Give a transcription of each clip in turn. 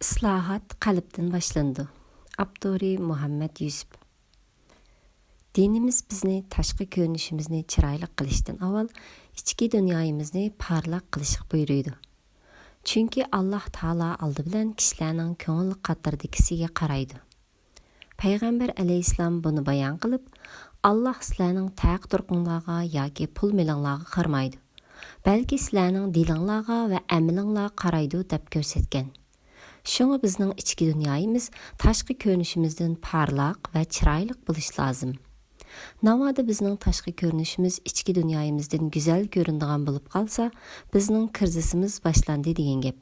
Islohat qalbdan boshlandi. Abduri Muhammad Yusuf. Dinimiz bizni tashqi ko'rinishimizni chiroyli qilishdan avval ichki dunyomizni parlaq qilishga buyuruydi. Chunki Alloh taolo oldi bilan kishilarning ko'ngil qatirdagisiga qaraydi. Payg'ambar alayhissalom buni bayon qilib, Alloh sizlarning taqdirqinglarga yoki pul melinglarga qarmaydi, balki sizlarning dilinglarga va amalinglarga qaraydi deb ko'rsatgan. Şuna bizning ichki dunyomiz tashqi ko'rinishimizdan parlaq va chiroyli bo'lishi lozim. Navoda bizning tashqi ko'rinishimiz ichki dunyomizdan go'zal ko'rinadigan bo'lib qolsa, bizning krizisimiz boshlandi degan gap.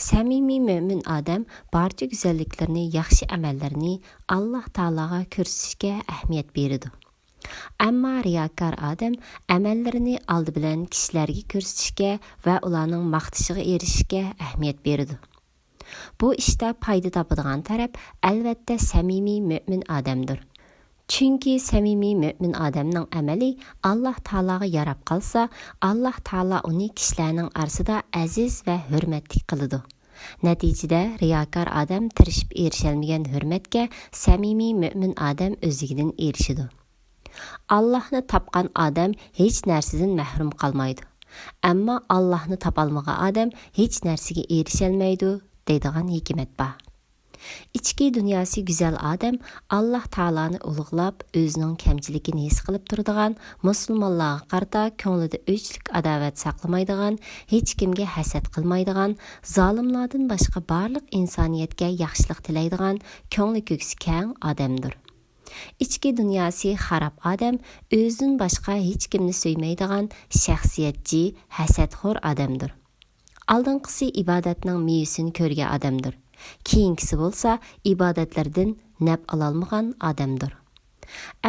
Samimiy mo'min odam barcha go'zalliklarni, yaxshi amallarni Alloh taologa ko'rsatishga ahamiyat beradi. Ammo riyokor odam amallarini oldi bilan kishilarga ko'rsatishga va ularning maqtashiga erishishga ahamiyat beradi. Bu ishda payda topadigan taraf albatta samimiy mo'min odamdir. Chunki samimiy mo'min odamning amali Alloh taologa yarab qolsa, Alloh taolo uni kishilarning orasida aziz va hurmatli qiladi. Natijada riyokor odam tirishib erisholmagan hurmatga samimiy mo'min odam o'zigidan erishadi. Allohni topgan odam hech narsadan mahrum qolmaydi. Ammo Allohni topolmagan odam hech narsaga erisholmaydi deydigan hikmat bor. İchki dunyosi go'zal odam Alloh taoloni ulug'lab, o'zining kamchiligini his qilib turadigan, musulmonlarga qarata ko'nglida o'chlik adovat saqlamaydigan, hech kimga hasad qilmaydigan, zolimlardan boshqa barliq insoniyatga yaxshilik tilaydigan, ko'ngli ko'ksi keng odamdir. İchki dunyosi xarob odam o'zidan boshqa hech kimni suymaydigan, shaxsiyatchi, hasadxo'r odamdir. Aldinqisi ibodatning mevasini ko'rgan odamdir. Keyingisi bo'lsa ibodatlardan naf ololmagan odamdir.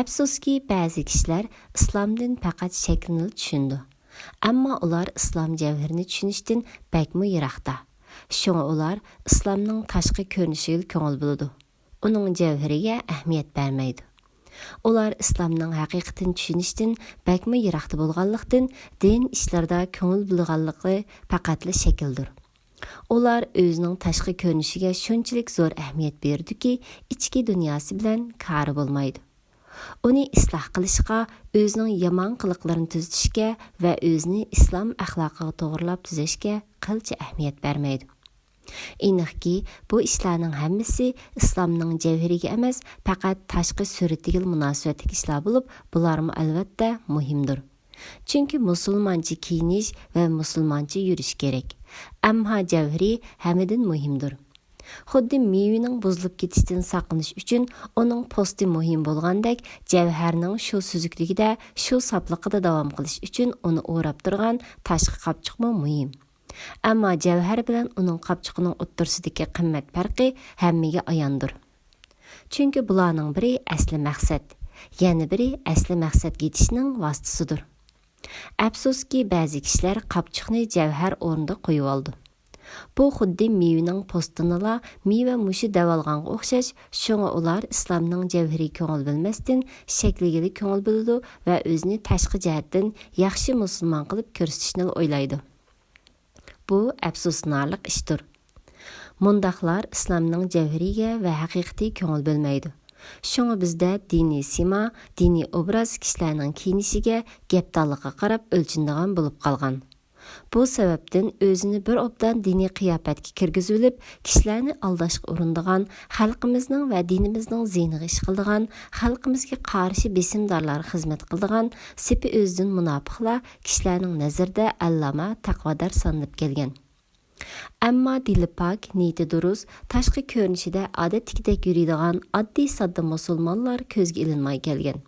Afsuski ba'zi kishilar islomdan faqat shaklini tushundi. Ammo ular islom javhirini tushunishdan bakmi yiroqda. Shunga ular islomning tashqi ko'rinishiga ko'ngil bo'ladi. Uning javhiriga ahamiyat bermaydi. Ular islomning haqiqatini tushunishdan bakmi yiroqda bo'lganlikdan din ishlarda ko'ngil bo'lganligi faqatli shakldir. Ular o'zining tashqi ko'rinishiga shunchalik zo'r ahamiyat berdiki, ichki dunyosi bilan kari bo'lmaydi. Uni isloh qilishga, o'zining yomon qiliqlarini tuzatishga va o'zini islom axloqiga to'g'rilab tuzashga qilcha ahamiyat bermaydi. Aniqki, bu ishlarning hammasi islomning javhiriga emas, faqat tashqi suratiga munosabatli ishlar bo'lib, bularmi albatta muhimdir. Chunki musulmoncha kiyinish va musulmoncha yurish kerak. Ammo javhiri hammadan muhimdir. Xuddi mevaning buzilib ketishdan saqlanish uchun uning posti muhim bo'lgandek, javharning shu suzukligida, shu sopligida davom qilish uchun uni o'rab turgan tashqi qopchiqmi muhim. Ammo javhar bilan uning qopchiqining o'ttirsidagi qimmat farqi hammaga ayondir. Chunki bularning biri asli maqsad, yana biri asli maqsadga yetishning vositasidir. Afsuski ba'zi kishilar qopchiqni javhar o'rnida qo'yib oldi. Bu xuddi mevaning postinila meva mushi davolganga o'xshash, shunga ular islomning javhiri ko'ngil bilmasdan shakliga ko'ngil biladi va o'zini tashqi jihatdan yaxshi musulmon qilib ko'rsatishni o'ylaydi. Bu afsusnarlik ishdir. Mundaqlar islomning javhiriga va haqiqiy ko'ngil bilmaydi. Şuna bizdə dini sima, dini obraz kishilarning kiyinishiga, gapdalliqqa qarab o'lchindigan bo'lib qolgan. Bu sababdan o'zini bir obdan dini qiyofatga kirgizib olib, kishilarni aldashga urindigan, xalqimizning va dinimizning ziyniga ish qildigan, xalqimizga qarshi besimdorlar xizmat qildigan, sepi o'zidan munofiqlar kishilarning nazarida allama taqvodor sanılib kelgan. Ammo dili pok, niyati durust, tashqi ko'rinishida odatdagidek yuradigan oddiy sodda musulmonlar ko'zga ilinmay kelgan.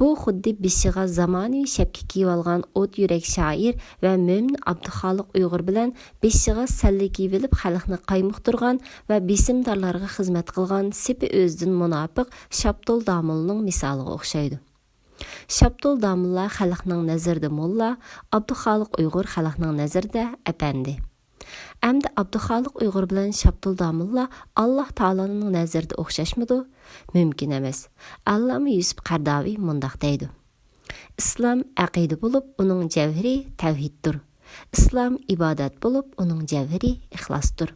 Bu xuddi bishiga zamonaviy shapka kiyib olgan o't yurak shoir va mo'min Abduxoliq Uyg'ur bilan bishiga salla kiyib olib xalqni qaymoqtirgan va besimdorlarga xizmat qilgan sepi o'zidan munofiq Shabtul Domulning misoliga o'xshaydi. Shabtul Domulla xalqning nazarida mulla, Abduxoliq Uyg'ur xalqning nazarida apandi. Әмді Abduxoliq Uyg'ur bilan Shabtul Domulla Alloh taoloning nazarida o'xshashmidi? Mumkin emas. Allama Yusuf Qardaviy mundaq deydi. Islom aqida bo'lib, uning javhiri tavhiddir. Islom ibodat bo'lib, uning javhiri ixlosdir.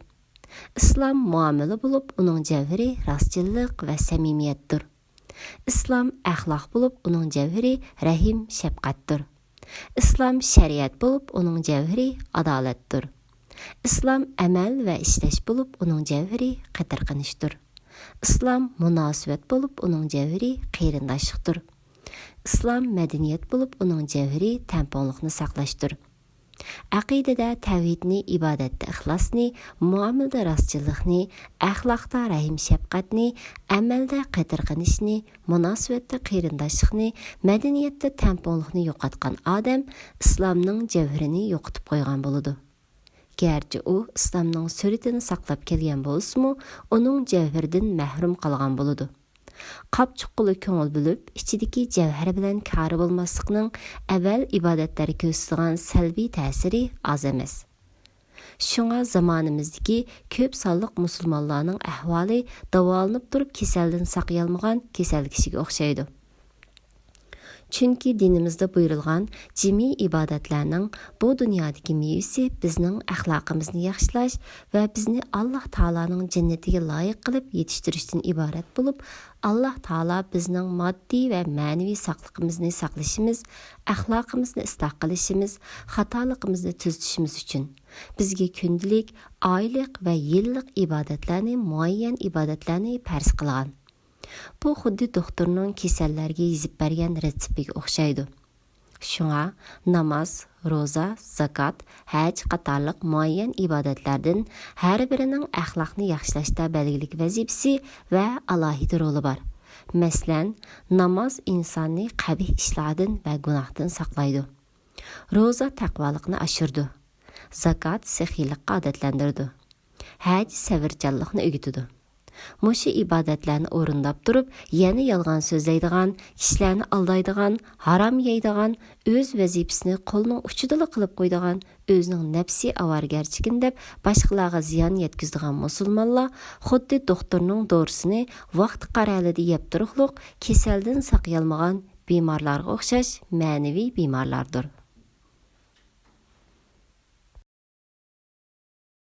İslam muamele bulup, onun cevheri rastçılık ve samimiyettir. İslam ahlak bulup, onun cevheri rahim şefkattir. İslam şeriat bulup, onun cevheri adalettir. İslam amel ve işleş bulup, onun cevheri qadrqanishdir. İslam münasibet bulup, onun cevheri qeyrindaşlıqdır. İslam medeniyet bulup, onun cevheri temponluqni saqlashdir. Aqidada tavhidni, ibodatda ixlosni, muomalada rostchilikni, axloqda rahim shafqatni, amalda qadrqanishni, munosabatda qeyrindoshlikni, madaniyatda temponlikni yo'qotgan odam islomning javhirini yo'qotib qo'ygan bo'ladi. Gerçi u islomning suratini saqlab kelgan bo'lsa-mu, uning javhiridan mahrum qolgan bo'ladi. Qapçuqqulu ko'ngil bilib, ichidagi javhar bilan kari bo'lmaslikning avval ibodatlarga ko'rsatgan salbiy ta'siri oz emas. Shunga zamonimizdagi ko'p sonliq musulmonlarning ahvoli davolanib turib kasaldan saqayolmagan kasal kishiga o'xshaydi. Chunki dinimizda buyurilgan jimi ibodatlarning bu dunyodagi mevasi bizning axloqimizni yaxshilash va bizni Alloh taolaning jannatiga loyiq qilib yetishtirishdan iborat bo'lib, Alloh taolo bizning moddiy va ma'naviy sog'lig'imizni saqlashimiz, axloqimizni isloh qilishimiz, xatoligimizni tuzatishimiz uchun bizga kundalik, oylik va yillik ibodatlarni, muayyan ibodatlarni farz qilgan. Bu xuddi doktorning kasallarga yezib bergan retseptiga o'xshaydi. Shunga namoz, ro'za, zakot, haj qatorliq muayyan ibodatlardan har birining axloqni yaxshilashda belgilik vazifasi va alohida roli bor. Masalan, namoz insonni qabih ishlardan va gunohdan saqlaydi. Ro'za taqvolikni oshirdi. Zakot saxiylikqa odatlantirdi. Haj sabrchanlikni o'rgatdi. Mushu ibodatlarni o'rindab turib, yana yolg'on so'zlaydigan, kishilarni aldaydigan, harom yeydigan, o'z vazifasini qo'lning uchida qilib qo'ydigan, o'zining nafsi avargarchikin deb boshqalarga ziyon yetkazadigan musulmonlar xuddi doktorning dorisini vaqt qaralida yeb turibliq, kasaldan saqayolmagan bemorlarga o'xshash ma'naviy bemorlardir.